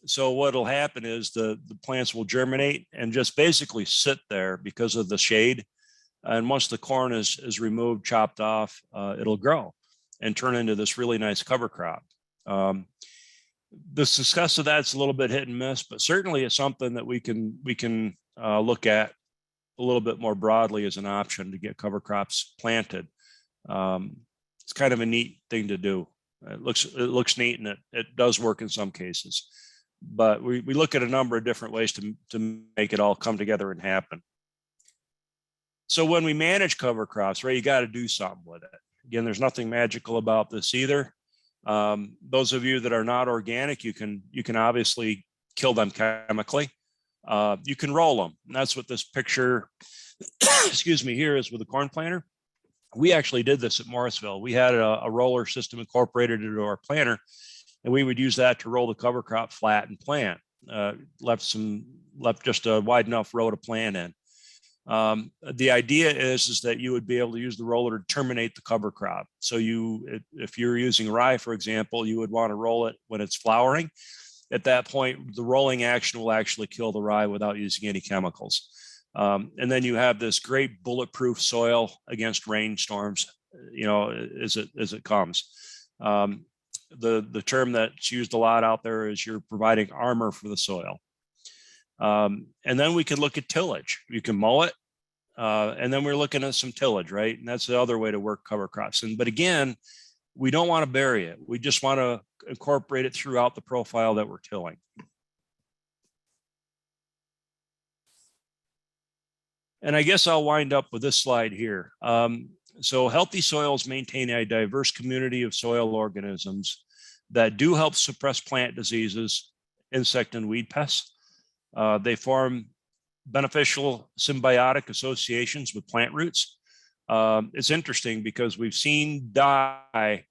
So what'll happen is the plants will germinate and just basically sit there because of the shade. And once the corn is removed, chopped off, it'll grow and turn into this really nice cover crop. The success of that's a little bit hit and miss, but certainly it's something that we can look at a little bit more broadly as an option to get cover crops planted. It's kind of a neat thing to do. It looks neat, and it does work in some cases. But we look at a number of different ways to make it all come together and happen. So when we manage cover crops, right, you got to do something with it. Again, there's nothing magical about this either. Those of you that are not organic, you can obviously kill them chemically. You can roll them. And that's what this picture, excuse me, here is with a corn planter. We actually did this at Morrisville. We had a roller system incorporated into our planter, and we would use that to roll the cover crop flat and plant. Left just a wide enough row to plant in. The idea is that you would be able to use the roller to terminate the cover crop. So if you're using rye, for example, you would want to roll it when it's flowering. At that point, the rolling action will actually kill the rye without using any chemicals. And then you have this great bulletproof soil against rainstorms, as it comes. The term that's used a lot out there is you're providing armor for the soil. And then we could look at tillage. You can mow it. And then we're looking at some tillage, right? And that's the other way to work cover crops. But again, we don't want to bury it. We just want to incorporate it throughout the profile that we're tilling. And I guess I'll wind up with this slide here. So healthy soils maintain a diverse community of soil organisms that do help suppress plant diseases, insect and weed pests. They form beneficial symbiotic associations with plant roots. It's interesting because we've seen they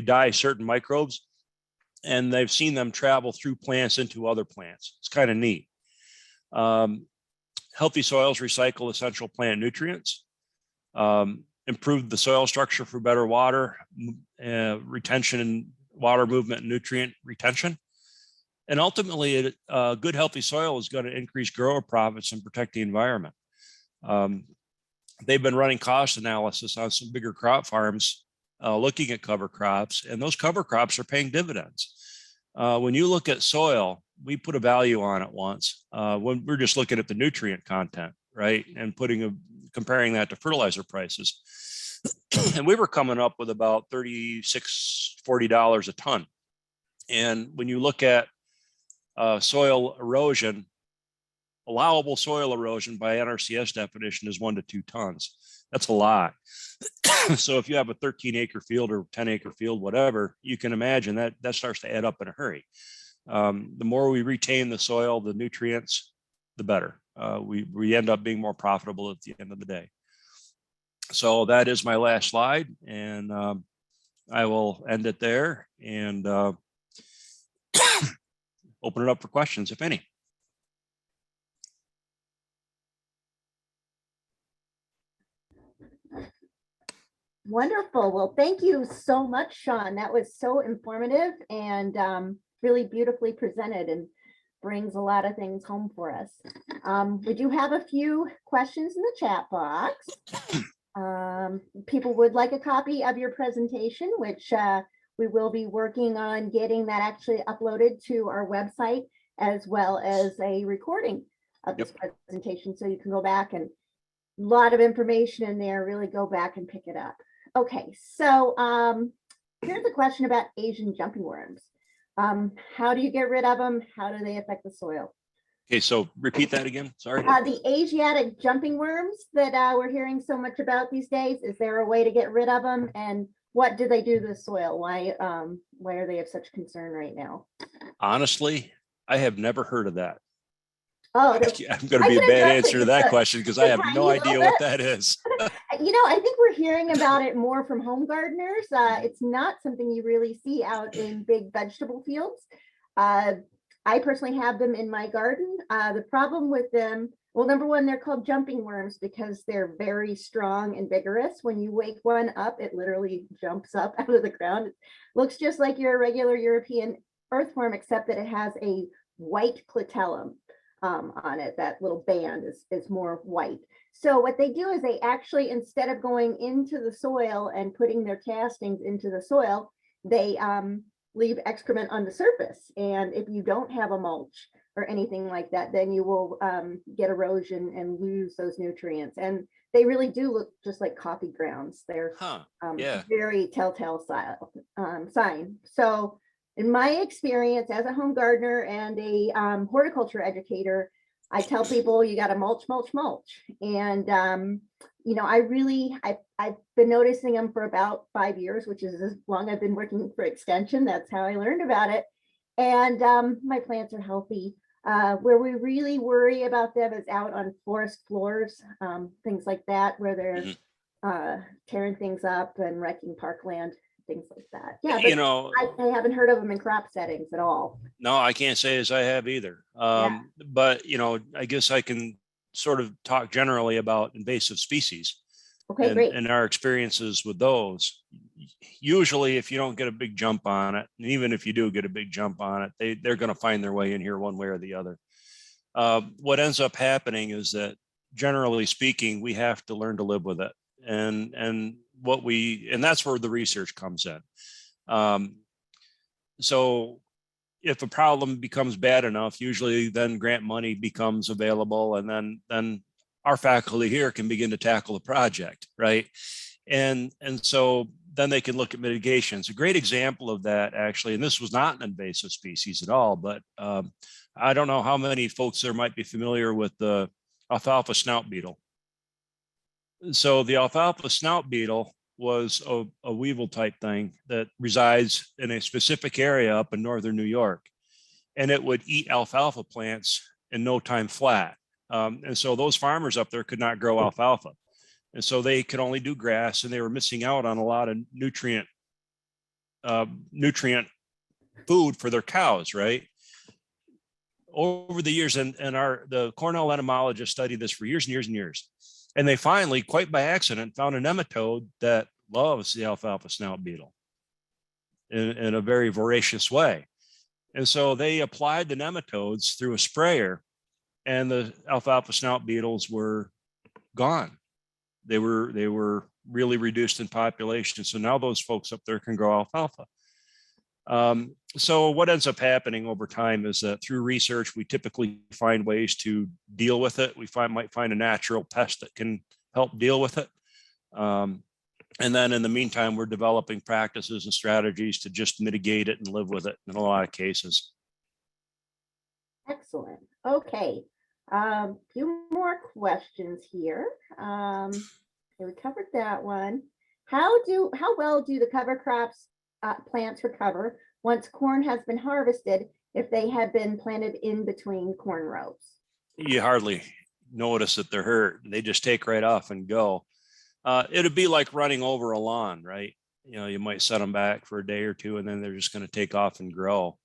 die certain microbes, and they've seen them travel through plants into other plants. It's kind of neat. Healthy soils recycle essential plant nutrients, improve the soil structure for better water retention and water movement and nutrient retention. And ultimately, a good healthy soil is going to increase grower profits and protect the environment. They've been running cost analysis on some bigger crop farms looking at cover crops, and those cover crops are paying dividends. When you look at soil, we put a value on it once when we're just looking at the nutrient content, right? And comparing that to fertilizer prices. And we were coming up with about $36, $40 a ton. And when you look at soil erosion, allowable soil erosion by NRCS definition is 1 to 2 tons. That's a lot. So if you have a 13-acre field or 10-acre field, whatever, you can imagine that starts to add up in a hurry. The more we retain the soil, the nutrients, the better. We end up being more profitable at the end of the day. So that is my last slide, and I will end it there and open it up for questions, if any. Wonderful. Well, thank you so much, Sean. That was so informative and really beautifully presented and brings a lot of things home for us. We do have a few questions in the chat box. People would like a copy of your presentation, which we will be working on getting that actually uploaded to our website, as well as a recording of this presentation. So you can go back, and a lot of information in there, really go back and pick it up. Okay, so here's a question about Asian jumping worms. How do you get rid of them? How do they affect the soil? Okay, so repeat that again. Sorry. The Asiatic jumping worms that we're hearing so much about these days, is there a way to get rid of them? And what do they do to the soil? Why are they of such concern right now? Honestly, I have never heard of that. Oh, I'm going to be a bad answer to that question because I have no idea what that is. I think we're hearing about it more from home gardeners. It's not something you really see out in big vegetable fields. I personally have them in my garden. The problem with them, well, number one, they're called jumping worms because they're very strong and vigorous. When you wake one up, it literally jumps up out of the ground. It looks just like your regular European earthworm, except that it has a white clitellum. on it. That little band is more white. So what they do is they actually, instead of going into the soil and putting their castings into the soil, they leave excrement on the surface. And if you don't have a mulch or anything like that, then you will get erosion and lose those nutrients. And they really do look just like coffee grounds. They're Yeah. very telltale sign. So in my experience as a home gardener and a horticulture educator, I tell people you got to mulch, mulch, mulch. And, you know, I've been noticing them for about 5 years, which is as long I've been working for extension. That's how I learned about it. And my plants are healthy. Where we really worry about them is out on forest floors, things like that, where they're tearing things up and wrecking parkland, things like that. Yeah, but You know, I haven't heard of them in crop settings at all. no, I can't say as I have either. But, you know, I guess I can sort of talk generally about invasive species Okay, great. and our experiences with those. Usually, if you don't get a big jump on it, and even if you do get a big jump on it, they're going to find their way in here one way or the other. What ends up happening is that, generally speaking, we have to learn to live with it. And that's where the research comes in. So if a problem becomes bad enough, usually then grant money becomes available, and then our faculty here can begin to tackle the project, right? And so then they can look at mitigations. A great example of that, actually, and this was not an invasive species at all, but I don't know how many folks there might be familiar with the alfalfa snout beetle. So the alfalfa snout beetle was a weevil type thing that resides in a specific area up in northern New York, and it would eat alfalfa plants in no time flat. And so those farmers up there could not grow alfalfa. And so they could only do grass, and they were missing out on a lot of nutrient food for their cows, right? Over the years, and the Cornell entomologists studied this for years and years and years. And they finally, quite by accident, found a nematode that loves the alfalfa snout beetle in a very voracious way. And so they applied the nematodes through a sprayer, and the alfalfa snout beetles were gone. They were really reduced in population. So now those folks up there can grow alfalfa. So what ends up happening over time is that through research, we typically find ways to deal with it. We might find a natural pest that can help deal with it. And then in the meantime, we're developing practices and strategies to just mitigate it and live with it in a lot of cases. Excellent. Okay. Few more questions here. We covered that one. How well do the cover crops plants recover once corn has been harvested if they have been planted in between corn rows? You hardly notice that they're hurt. They just take right off and go. It'd be like running over a lawn, right? You know, you might set them back for a day or two, and then they're just going to take off and grow.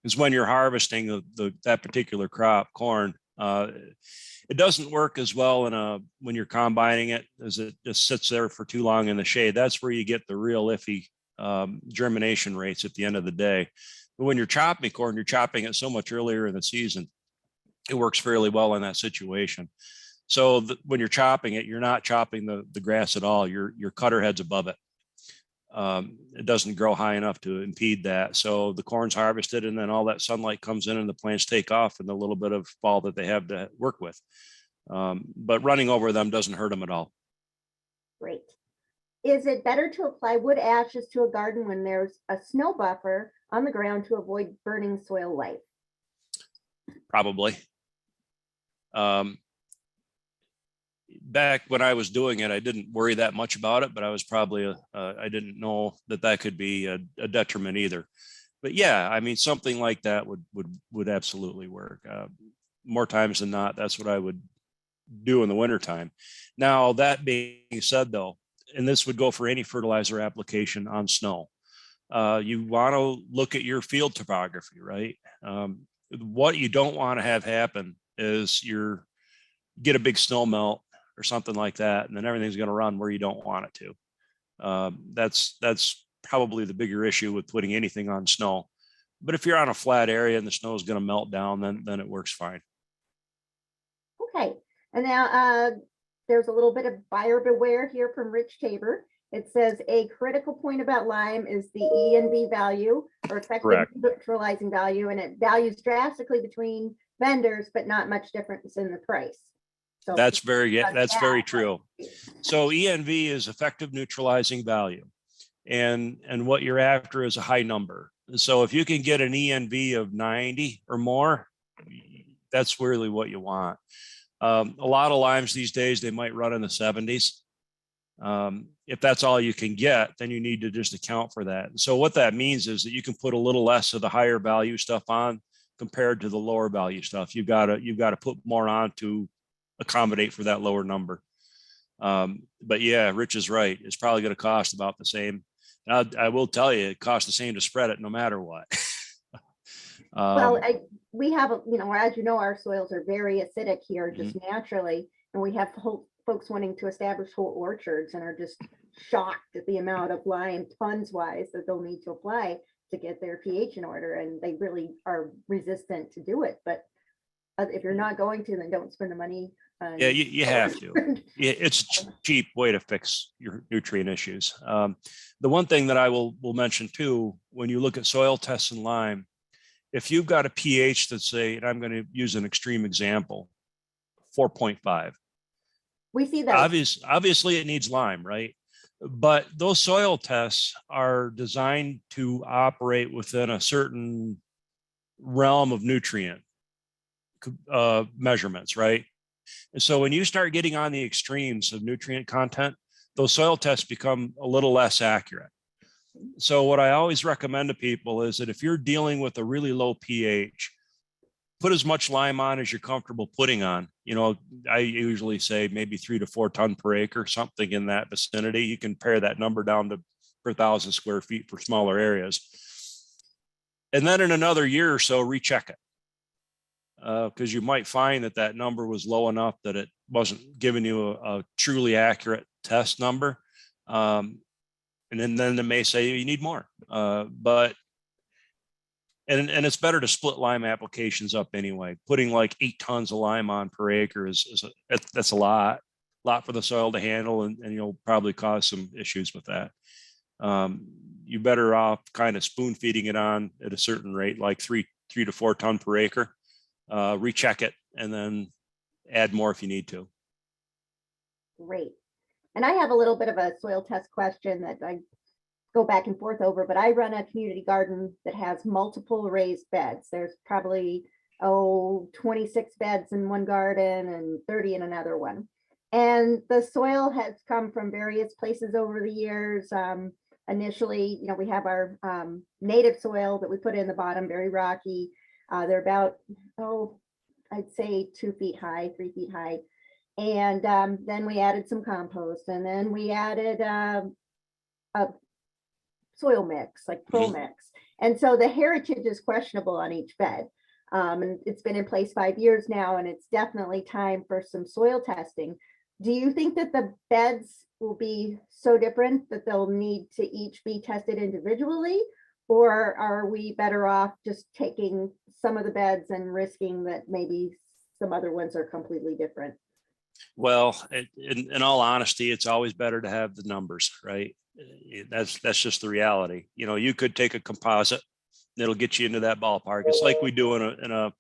Is when you're harvesting that particular crop, corn, it doesn't work as well when you're combining it, as it just sits there for too long in the shade. That's where you get the real iffy germination rates at the end of the day. But when you're chopping corn, you're chopping it so much earlier in the season. It works fairly well in that situation. So when you're chopping it, you're not chopping the grass at all. Your cutter head's above it. It doesn't grow high enough to impede that. So the corn's harvested, and then all that sunlight comes in and the plants take off in the little bit of fall that they have to work with. But running over them doesn't hurt them at all. Great. Is it better to apply wood ashes to a garden when there's a snow buffer on the ground to avoid burning soil life? Probably. Back when I was doing it, I didn't worry that much about it, but I was probably, I didn't know that could be a detriment either. But yeah, I mean, something like that would absolutely work. More times than not, that's what I would do in the wintertime. Now, that being said, though, and this would go for any fertilizer application on snow, you want to look at your field topography, right? What you don't want to have happen is get a big snow melt or something like that, and then everything's going to run where you don't want it to. That's probably the bigger issue with putting anything on snow. But if you're on a flat area and the snow is going to melt down, then it works fine. Okay, and now there's a little bit of buyer beware here from Rich Tabor. It says a critical point about lime is the ENV value, or effective Correct. neutralizing value, and it varies drastically between vendors, but not much difference in the price. So That's very but- true. So ENV is effective neutralizing value. And what you're after is a high number. So if you can get an ENV of 90 or more, that's really what you want. A lot of limes these days, they might run in the 70s. If that's all you can get, then you need to just account for that. So what that means is that you can put a little less of the higher value stuff on compared to the lower value stuff. You've got to put more on to accommodate for that lower number. But yeah, Rich is right. It's probably going to cost about the same. I will tell you, it costs the same to spread it no matter what. Well, we have, as you know, our soils are very acidic here just naturally, and we have folks wanting to establish whole orchards and are just shocked at the amount of lime tons wise that they'll need to apply to get their pH in order, and they really are resistant to do it. But if you're not going to, then don't spend the money. Yeah, you have to. Yeah, it's a cheap way to fix your nutrient issues. The one thing that I will mention too, when you look at soil tests in lime, if you've got a pH that's, say, and I'm going to use an extreme example, 4.5. We see that. Obviously it needs lime, right? But those soil tests are designed to operate within a certain realm of nutrient measurements, right? And so when you start getting on the extremes of nutrient content, those soil tests become a little less accurate. So what I always recommend to people is that if you're dealing with a really low pH, put as much lime on as you're comfortable putting on. I usually say maybe 3 to 4 ton per acre, something in that vicinity. You can pare that number down to per 1,000 square feet for smaller areas. And then in another year or so, recheck it. Because you might find that number was low enough that it wasn't giving you a truly accurate test number. And then they may say you need more. But it's better to split lime applications up anyway. Putting like 8 tons of lime on per acre that's a lot for the soil to handle, and you'll probably cause some issues with that. You're better off kind of spoon feeding it on at a certain rate, like 3 to 4 ton per acre. Recheck it and then add more if you need to. Great. And I have a little bit of a soil test question that I go back and forth over, but I run a community garden that has multiple raised beds. There's probably 26 beds in one garden and 30 in another one. And the soil has come from various places over the years. Initially, we have our native soil that we put in the bottom, very rocky. They're about, I'd say 2 feet high, 3 feet high. And then we added some compost, and then we added a soil mix, like Pro Mix. And so the heritage is questionable on each bed. And it's been in place 5 years now, and it's definitely time for some soil testing. Do you think that the beds will be so different that they'll need to each be tested individually? Or are we better off just taking some of the beds and risking that maybe some other ones are completely different? Well, in all honesty, it's always better to have the numbers, right? That's just the reality. You could take a composite, it'll get you into that ballpark. It's like we do in a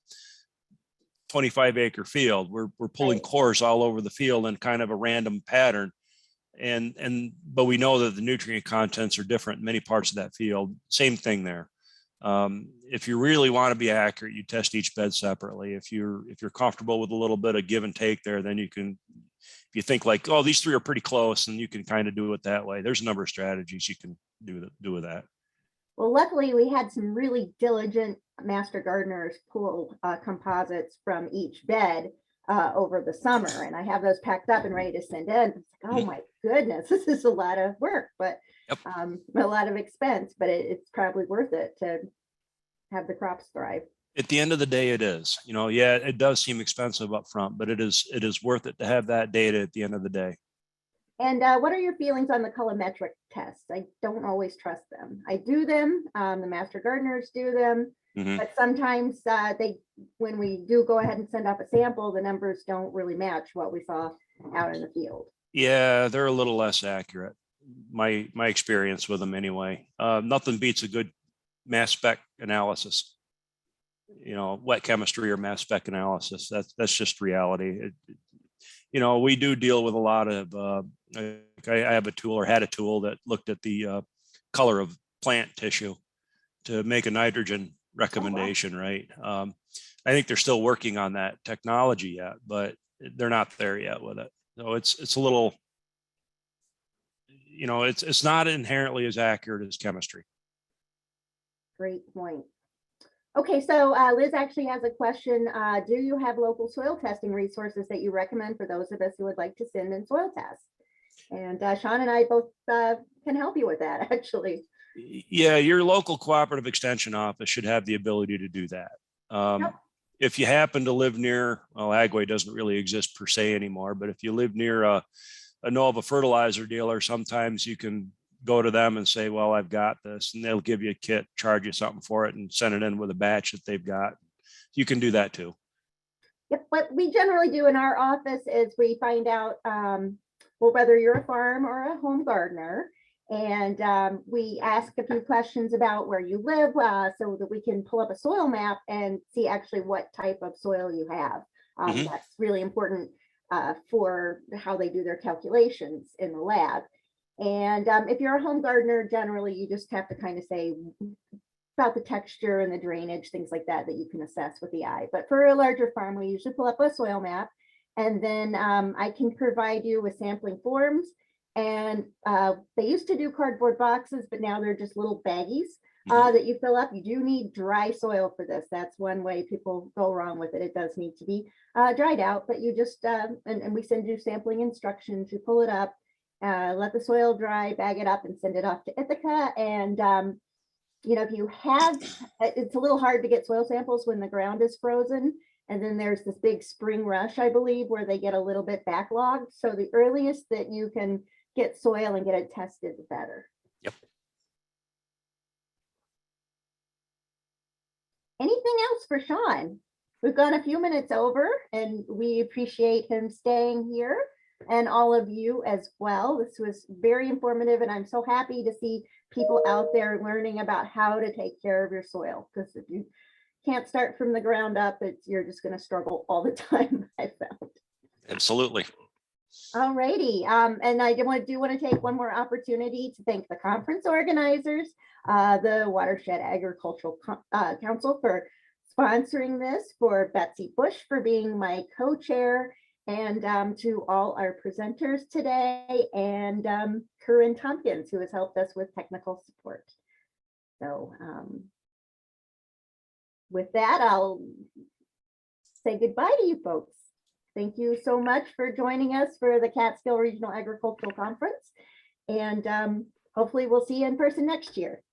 25 acre field. We're pulling cores all over the field in kind of a random pattern. But we know that the nutrient contents are different in many parts of that field. Same thing there. If you really want to be accurate, you test each bed separately. If you're comfortable with a little bit of give and take there, then you can, if you think like, these 3 are pretty close, and you can kind of do it that way. There's a number of strategies you can do with that. Well, luckily we had some really diligent master gardeners pull composites from each bed over the summer, and I have those packed up and ready to send in. It's like, oh my goodness, this is a lot of work, but a lot of expense, but it's probably worth it to have the crops thrive. At the end of the day, it is. Yeah, it does seem expensive up front, but it is worth it to have that data at the end of the day. And what are your feelings on the colorimetric tests? I don't always trust them. I do them, the master gardeners do them, Mhm. but sometimes when we do go ahead and send off a sample, the numbers don't really match what we saw out in the field. Yeah, they're a little less accurate. My experience with them anyway. Nothing beats a good mass spec analysis. You know, wet chemistry or mass spec analysis. That's just reality. We do deal with a lot of. I have a tool or had a tool that looked at the color of plant tissue to make a nitrogen recommendation. Right. I think they're still working on that technology yet, but they're not there yet with it. So it's a little. It's not inherently as accurate as chemistry. Great point. Okay, so Liz actually has a question. Do you have local soil testing resources that you recommend for those of us who would like to send in soil tests? And Sean and I both can help you with that, actually. Yeah, your local cooperative extension office should have the ability to do that. Yep. If you happen to live near, well, Agway doesn't really exist per se anymore, but if you live near a Nova fertilizer dealer, sometimes you can go to them and say, well, I've got this, and they'll give you a kit, charge you something for it, and send it in with a batch that they've got. You can do that too. Yep, what we generally do in our office is we find out, well, whether you're a farm or a home gardener, and we ask a few questions about where you live so that we can pull up a soil map and see actually what type of soil you have. That's really important for how they do their calculations in the lab. And if you're a home gardener, generally you just have to kind of say about the texture and the drainage, things like that, that you can assess with the eye. But for a larger farm, we usually pull up a soil map, and then I can provide you with sampling forms. And they used to do cardboard boxes, but now they're just little baggies that you fill up. You do need dry soil for this. That's one way people go wrong with it. It does need to be dried out, but you just, and we send you sampling instructions. You pull it up, let the soil dry, bag it up, and send it off to Ithaca. And if you have, it's a little hard to get soil samples when the ground is frozen. And then there's this big spring rush, I believe, where they get a little bit backlogged. So the earliest that you can get soil and get it tested, the better. Yep. Anything else for Sean? We've gone a few minutes over, and we appreciate him staying here, and all of you as well. This was very informative, and I'm so happy to see people out there learning about how to take care of your soil, because if you can't start from the ground up, you're just going to struggle all the time, I found. Absolutely. All righty. And I do want to take one more opportunity to thank the conference organizers, the Watershed Agricultural Council for sponsoring this, for Betsy Bush for being my co-chair, and to all our presenters today, and Corinne Tompkins, who has helped us with technical support. So with that, I'll say goodbye to you folks. Thank you so much for joining us for the Catskill Regional Agricultural Conference, and hopefully we'll see you in person next year.